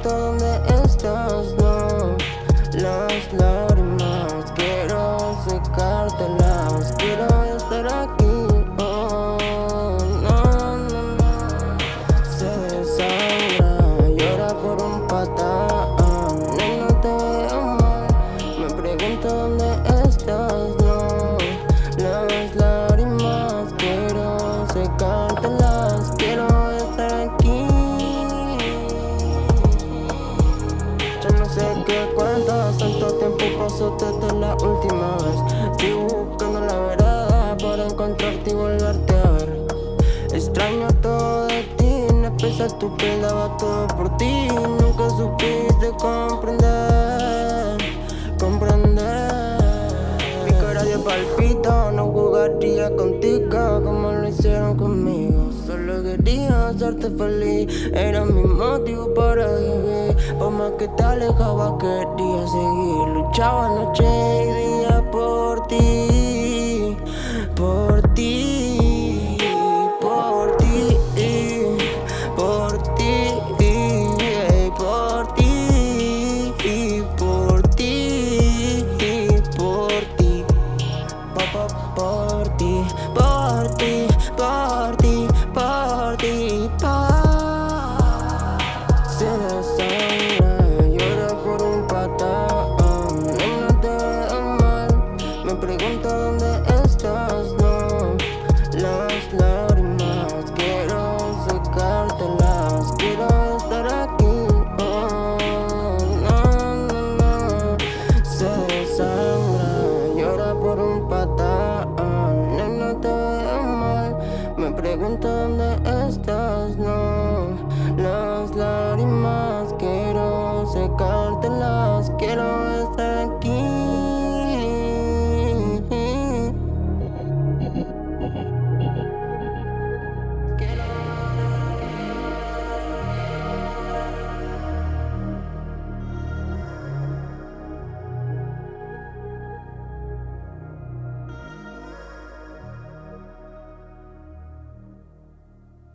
¿Dónde estás? No, las lágrimas quiero secártelas, quiero estar aquí. Oh, no, no, no. Se desangra, llora por un patán. No te veo mal, me pregunto dónde estás. No, las lágrimas quiero secártelas, quiero estar aquí. No sé qué cuentas, tanto tiempo pasó desde la última vez. Estoy buscando la verdad para encontrarte y volverte a ver. Extraño todo de ti, en especial tu piel daba todo por ti. Nunca supiste comprender. Mi corazón palpita, no jugaría contigo como lo hicieron conmigo. Solo quería hacerte feliz, era mi motivo para vivir. Por más que te alejaba quería seguir. Luchaba noche y día por ti, por ti, por ti, por ti, por ti, por ti, por ti, por ti, por ti, por ti, por ti, se desangra, llora por un patán. No te veo mal, me pregunto dónde estás. No, las lágrimas quiero secártelas, quiero estar aquí. Oh, no, no, no. Se desangra, llora por un patán. No te veo mal, me pregunto dónde estás. No, las lágrimas quiero secártelas, quiero